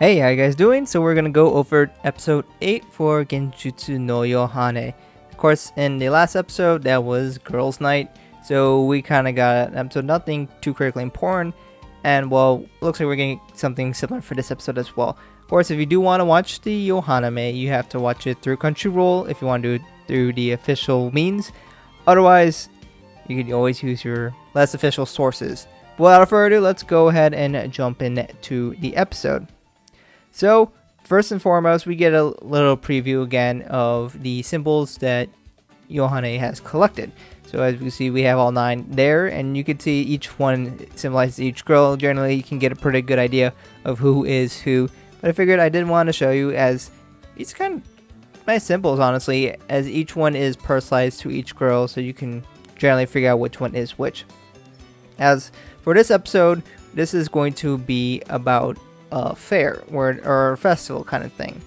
Hey, how you guys doing? So we're gonna go over episode 8 for Genjitsu no Yohane. Of course, in the last episode, that was Girls' Night, so we kind of got an episode nothing too critically important, and well, looks like we're getting something similar for this episode as well. Of course, if you do want to watch the Yohanime, you have to watch it through Crunchyroll if you want to do it through the official means. Otherwise, you can always use your less official sources. But without further ado, let's go ahead and jump into the episode. So, first and foremost, we get a little preview again of the symbols that Yohane has collected. So as you see, we have all 9 there, and you can see each one symbolizes each girl. Generally, you can get a pretty good idea of who is who. But I figured I did want to show you, as it's kind of nice symbols, honestly, as each one is personalized to each girl, so you can generally figure out which one is which. As for this episode, this is going to be about fair or a festival kind of thing.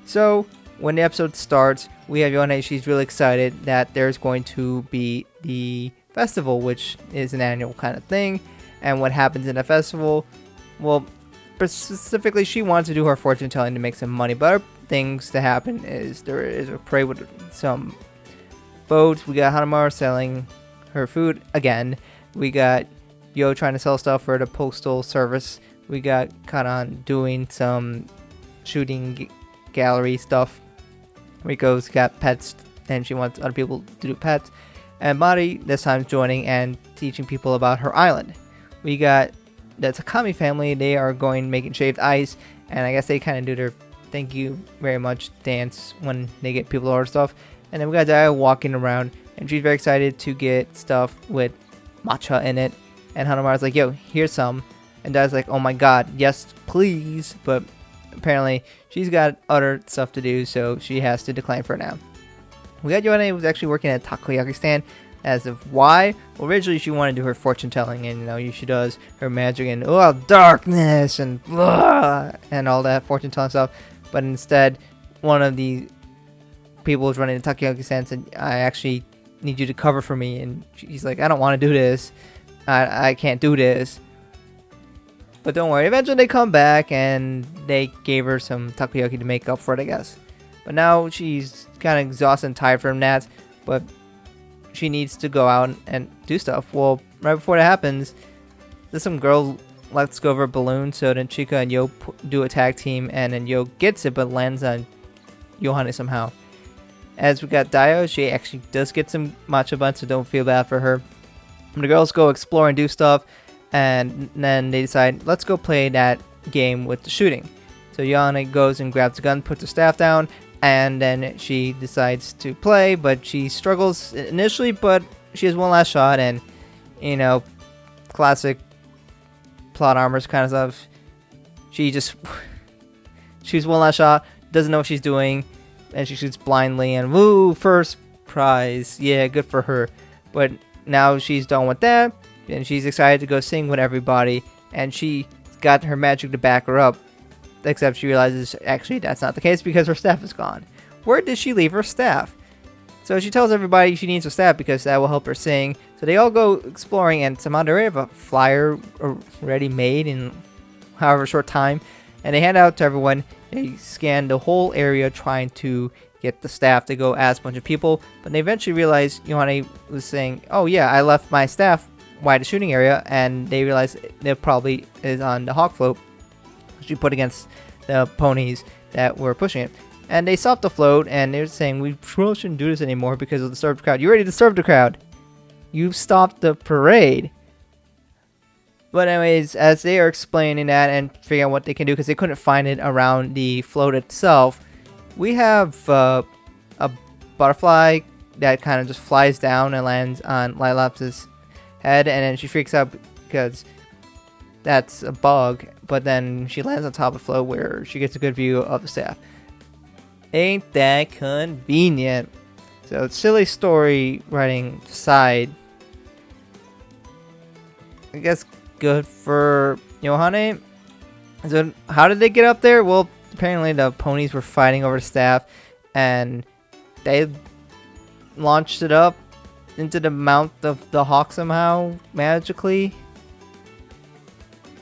So when the episode starts, we have Yohane. She's really excited that there's going to be the festival, which is an annual kind of thing. And what happens in the festival, well, specifically she wants to do her fortune telling to make some money, but other things to happen is there is a parade with some boats. We got Hanamara selling her food again. We got Yo trying to sell stuff for the postal service. We got Karan doing some shooting gallery stuff. Riko's got pets, and she wants other people to do pets. And Mari this time joining and teaching people about her island. We got the Takami family. They are going making shaved ice, and I guess they kind of do their thank you very much dance when they get people to order stuff. And then we got Daya walking around, and she's very excited to get stuff with matcha in it. And Hanamara's like, yo, here's some. And Dad's like, oh my god, yes, please. But apparently, she's got other stuff to do, so she has to decline for now. We got Yohane, who was actually working at takoyaki stand. As of why? Well, originally, she wanted to do her fortune telling, and she does her magic and darkness and blah, and all that fortune telling stuff. But instead, one of the people who's running the takoyaki stand said, I actually need you to cover for me. And she's like, I don't want to do this. I can't do this. But don't worry, eventually they come back and they gave her some takoyaki to make up for it, I guess. But now she's kind of exhausted and tired from that, but she needs to go out and do stuff. Well, right before that happens, there's some girl lets go of her balloon, so then Chika and Yo do a tag team, and then Yo gets it but lands on Yohane somehow. As we got Dio, she actually does get some matcha buns, so don't feel bad for her. When the girls go explore and do stuff, and then they decide, let's go play that game with the shooting. So Yohane goes and grabs a gun, puts her staff down, and then she decides to play, but she struggles initially, but she has one last shot, and, classic plot armors kind of stuff. She just shoots one last shot, doesn't know what she's doing, and she shoots blindly, and woo, first prize. Yeah, good for her. But now she's done with that, and she's excited to go sing with everybody, and she got her magic to back her up, except she realizes actually that's not the case because her staff is gone. Where did she leave her staff? So she tells everybody she needs her staff because that will help her sing. So they all go exploring, and somehow they have a flyer already made in however short time, and they hand it out to everyone. They scan the whole area trying to get the staff to go ask a bunch of people, but they eventually realize Yohane was saying, oh yeah, I left my staff wide the shooting area, and they realize it probably is on the hawk float she put against the ponies that were pushing it. And they stopped the float, and they're saying, we probably shouldn't do this anymore because of the disturbed crowd. You already disturbed the crowd. You stopped the parade. But anyways, as they are explaining that and figuring out what they can do, because they couldn't find it around the float itself, we have a butterfly that kind of just flies down and lands on Lilap's head, and then she freaks out because that's a bug, but then she lands on top of the float where she gets a good view of the staff. Ain't that convenient? So, silly story writing aside, I guess good for Yohane. So how did they get up there? Well, apparently the ponies were fighting over the staff, and they launched it up into the mouth of the hawk somehow, magically.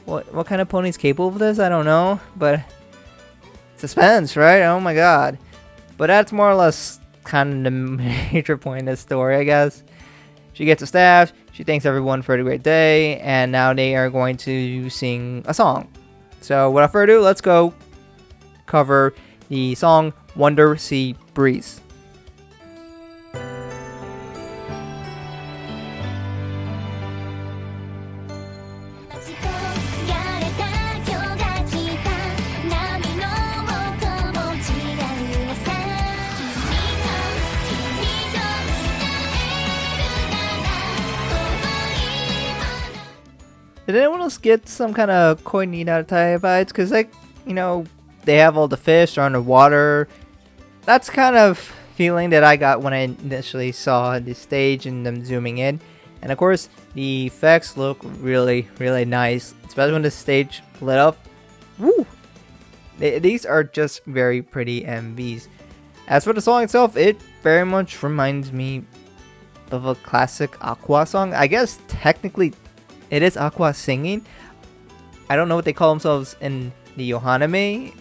What kind of pony's capable of this? I don't know, but suspense, right? Oh my god. But that's more or less kind of the major point of the story, I guess. She gets a staff, she thanks everyone for the great day, and now they are going to sing a song. So without further ado, let's go cover the song Wonder Sea Breeze. Did anyone else get some kind of Koinina type vibes? Because, like, you know, they have all the fish, they're underwater. That's kind of feeling that I got when I initially saw the stage and them zooming in. And of course, the effects look really, really nice, especially when the stage lit up. Woo! These are just very pretty MVs. As for the song itself, it very much reminds me of a classic Aqua song. I guess technically it is Aqua singing. I don't know what they call themselves in the Yohanime.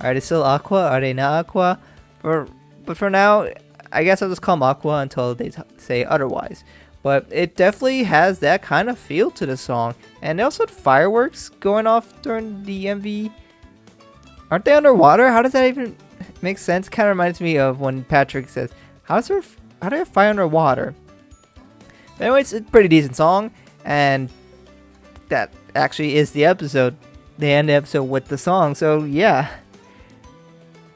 Are they still Aqua? Are they not Aqua? But for now, I guess I'll just call them Aqua until they say otherwise. But it definitely has that kind of feel to the song. And they also had fireworks going off during the MV. Aren't they underwater? How does that even make sense? Kind of reminds me of when Patrick says, how do they have fire underwater? But anyways, it's a pretty decent song. And that actually is the episode. They end the episode with the song. So yeah.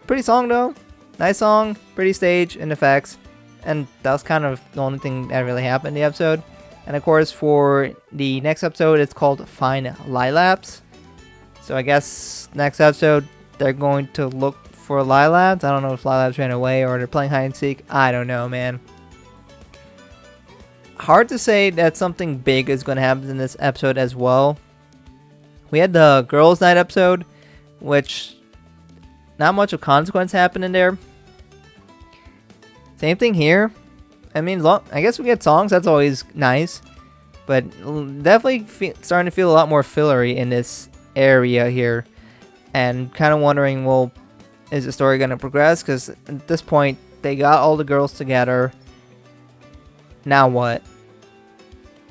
Pretty song though. Nice song. Pretty stage and effects. And that was kind of the only thing that really happened in the episode. And of course for the next episode it's called Find Lilaps. So I guess next episode they're going to look for Lilaps. I don't know if Lilaps ran away or they're playing hide and seek. I don't know, man. Hard to say that something big is going to happen in this episode as well. We had the girls' night episode, which not much of consequence happened in there. Same thing here. I mean, I guess we get songs. That's always nice, but definitely starting to feel a lot more fillery in this area here, and kind of wondering, well, is the story going to progress? Because at this point, they got all the girls together. Now what?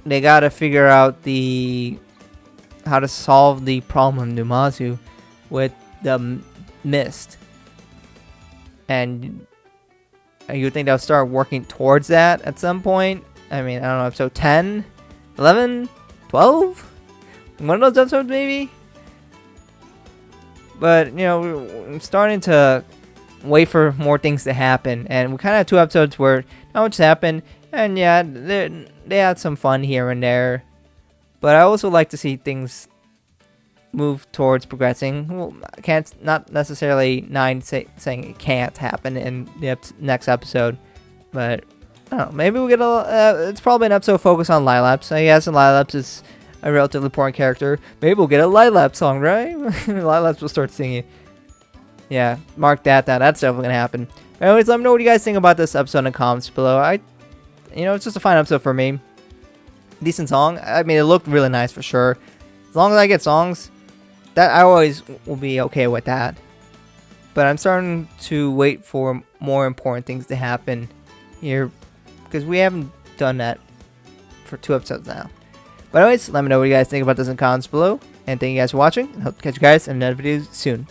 They gotta figure out how to solve the problem Numazu with the mist. And you think they'll start working towards that at some point? I mean, I don't know, episode 10, 11, 12? One of those episodes maybe? But, you know, we're starting to wait for more things to happen. And we kind of have 2 episodes where not much happened. And yeah, they had some fun here and there. But I also like to see things move towards progressing. Well, not necessarily 9 saying it can't happen in the next episode. But, I don't know, maybe we'll get it's probably an episode focused on Lilaps. I guess, and Lilaps is a relatively important character. Maybe we'll get a Lilaps song, right? Lilaps will start singing. Yeah, mark that down. That's definitely going to happen. Anyways, let me know what you guys think about this episode in the comments below. You know, it's just a fine episode for me. Decent song. I mean, it looked really nice for sure. As long as I get songs, that I always will be okay with that. But I'm starting to wait for more important things to happen here, because we haven't done that for 2 episodes now. But anyways, let me know what you guys think about this in the comments below. And thank you guys for watching. I hope to catch you guys in another video soon.